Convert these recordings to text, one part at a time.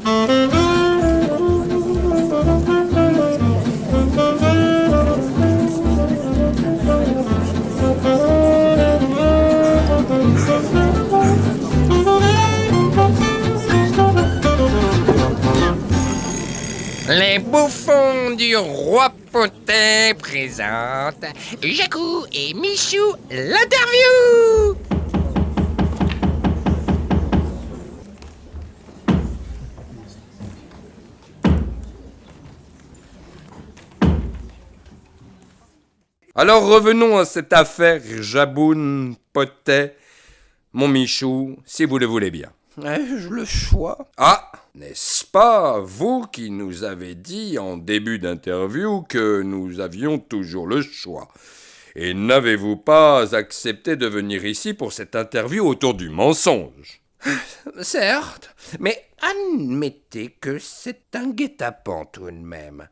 Les bouffons du roi Potet présentent Jacou et Michou l'interview. Alors revenons à cette affaire Jaboun Potet, mon Michou, si vous le voulez bien. Ai-je le choix? Ah, n'est-ce pas vous qui nous avez dit en début d'interview que nous avions toujours le choix? Et n'avez-vous pas accepté de venir ici pour cette interview autour du mensonge? Certes, mais admettez que c'est un guet-apens tout de même.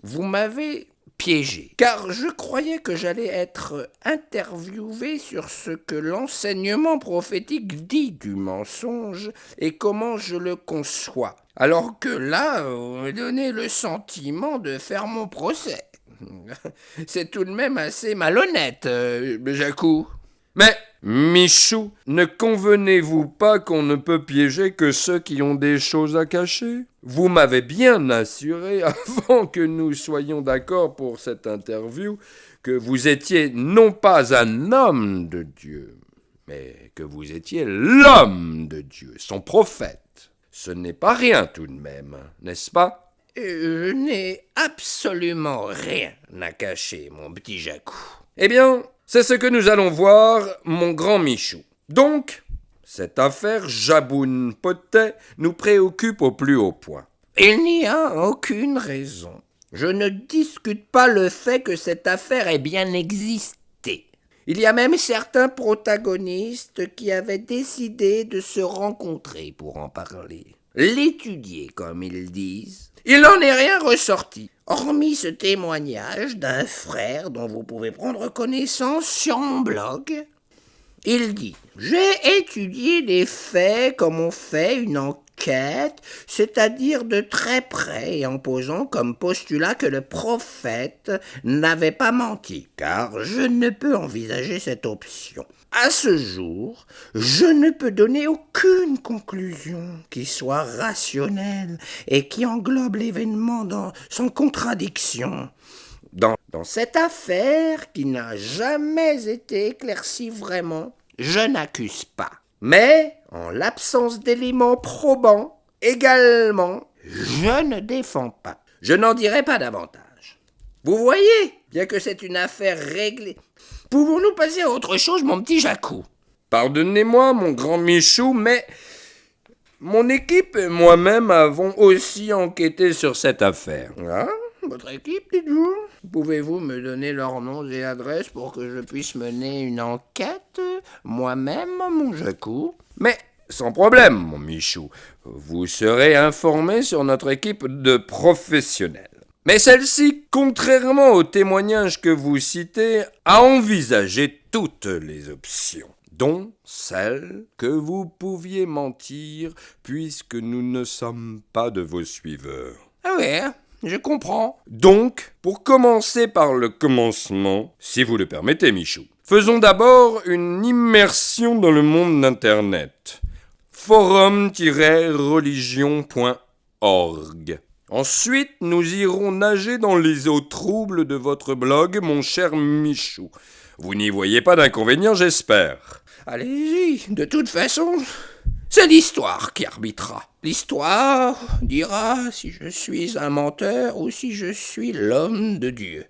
Vous m'avez piégé, car je croyais que j'allais être interviewé sur ce que l'enseignement prophétique dit du mensonge et comment je le conçois. Alors que là, vous me donnez le sentiment de faire mon procès. C'est tout de même assez malhonnête, Jacou. Mais, Michou, ne convenez-vous pas qu'on ne peut piéger que ceux qui ont des choses à cacher? Vous m'avez bien assuré, avant que nous soyons d'accord pour cette interview, que vous étiez non pas un homme de Dieu, mais que vous étiez l'homme de Dieu, son prophète. Ce n'est pas rien tout de même, n'est-ce pas? Je n'ai absolument rien à cacher, mon petit Jacou. Eh bien, c'est ce que nous allons voir, mon grand Michou. Donc, cette affaire Jaboun Potet nous préoccupe au plus haut point. Il n'y a aucune raison. Je ne discute pas le fait que cette affaire ait bien existé. Il y a même certains protagonistes qui avaient décidé de se rencontrer pour en parler. L'étudier, comme ils disent. Il n'en est rien ressorti, hormis ce témoignage d'un frère dont vous pouvez prendre connaissance sur mon blog. Il dit « J'ai étudié les faits comme on fait une enquête, c'est-à-dire de très près et en posant comme postulat que le prophète n'avait pas menti, car je ne peux envisager cette option. À ce jour, je ne peux donner aucune conclusion qui soit rationnelle et qui englobe l'événement sans contradiction. Dans cette affaire qui n'a jamais été éclaircie vraiment, je n'accuse pas. Mais, en l'absence d'éléments probants, également, je ne défends pas. Je n'en dirai pas davantage. Vous voyez, bien que c'est une affaire réglée, pouvons-nous passer à autre chose, mon petit Jacou? Pardonnez-moi, mon grand Michou, mais mon équipe et moi-même avons aussi enquêté sur cette affaire. Ah, votre équipe, dites-vous? Pouvez-vous me donner leurs noms et adresses pour que je puisse mener une enquête, moi-même, mon Jacou? Mais sans problème, mon Michou. Vous serez informé sur notre équipe de professionnels. Mais celle-ci, contrairement aux témoignages que vous citez, a envisagé toutes les options, dont celle que vous pouviez mentir puisque nous ne sommes pas de vos suiveurs. Ah ouais, je comprends. Donc, pour commencer par le commencement, si vous le permettez, Michou, faisons d'abord une immersion dans le monde d'Internet. forum-religion.org. Ensuite, nous irons nager dans les eaux troubles de votre blog, mon cher Michou. Vous n'y voyez pas d'inconvénient, j'espère. Allez-y, de toute façon, c'est l'histoire qui arbitrera. L'histoire dira si je suis un menteur ou si je suis l'homme de Dieu.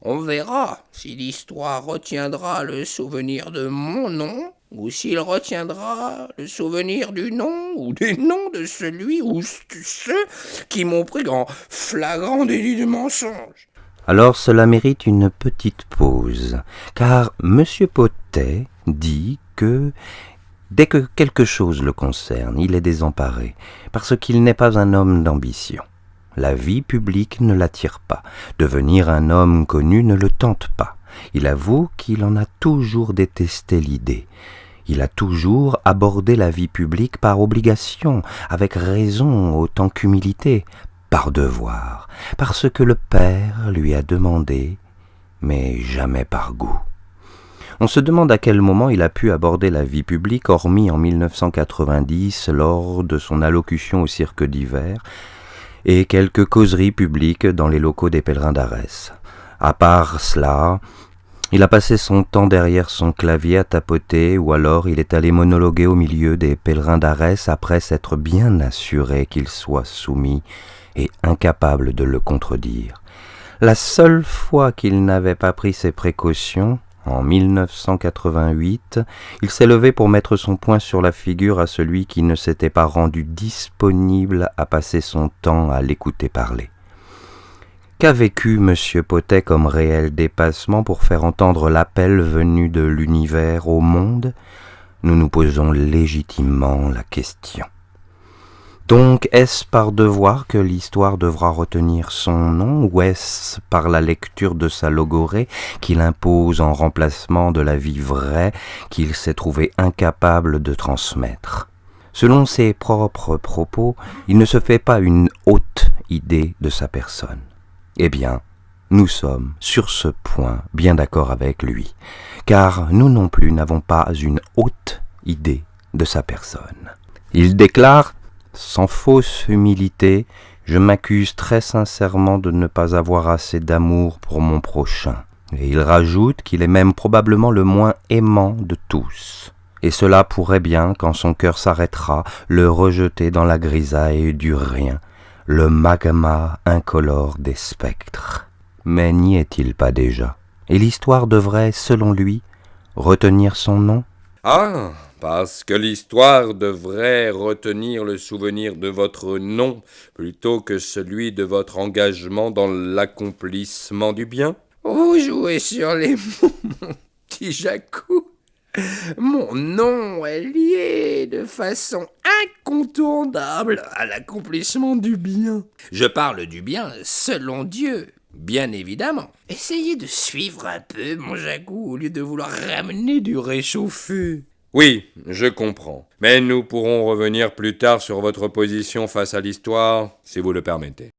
On verra si l'histoire retiendra le souvenir de mon nom ou s'il retiendra le souvenir du nom ou des noms de celui ou ceux qui m'ont pris en flagrant délit de mensonge. Alors cela mérite une petite pause, car M. Potet dit que dès que quelque chose le concerne, il est désemparé, parce qu'il n'est pas un homme d'ambition. La vie publique ne l'attire pas, devenir un homme connu ne le tente pas. Il avoue qu'il en a toujours détesté l'idée. Il a toujours abordé la vie publique par obligation, avec raison autant qu'humilité, par devoir, parce que le père lui a demandé, mais jamais par goût. On se demande à quel moment il a pu aborder la vie publique, hormis en 1990 lors de son allocution au cirque d'hiver, et quelques causeries publiques dans les locaux des pèlerins d'Arès. À part cela, il a passé son temps derrière son clavier à tapoter, ou alors il est allé monologuer au milieu des pèlerins d'Arès après s'être bien assuré qu'il soit soumis et incapable de le contredire. La seule fois qu'il n'avait pas pris ses précautions, en 1988, il s'est levé pour mettre son poing sur la figure à celui qui ne s'était pas rendu disponible à passer son temps à l'écouter parler. Qu'a vécu M. Potet comme réel dépassement pour faire entendre l'appel venu de l'univers au monde? Nous nous posons légitimement la question. Donc, est-ce par devoir que l'histoire devra retenir son nom, ou est-ce par la lecture de sa logorée qu'il impose en remplacement de la vie vraie qu'il s'est trouvé incapable de transmettre? Selon ses propres propos, il ne se fait pas une haute idée de sa personne. Eh bien, nous sommes, sur ce point, bien d'accord avec lui, car nous non plus n'avons pas une haute idée de sa personne. Il déclare, sans fausse humilité, « Je m'accuse très sincèrement de ne pas avoir assez d'amour pour mon prochain. » Et il rajoute qu'il est même probablement le moins aimant de tous. Et cela pourrait bien, quand son cœur s'arrêtera, le rejeter dans la grisaille du rien, le magma incolore des spectres. Mais n'y est-il pas déjà? Et l'histoire devrait, selon lui, retenir son nom? Ah, parce que l'histoire devrait retenir le souvenir de votre nom plutôt que celui de votre engagement dans l'accomplissement du bien? Vous jouez sur les mots, mon petit Jacou. Mon nom est lié de façon incontournable à l'accomplissement du bien. Je parle du bien selon Dieu, bien évidemment. Essayez de suivre un peu, mon Jacou, au lieu de vouloir ramener du réchauffé. Oui, je comprends. Mais nous pourrons revenir plus tard sur votre position face à l'histoire, si vous le permettez.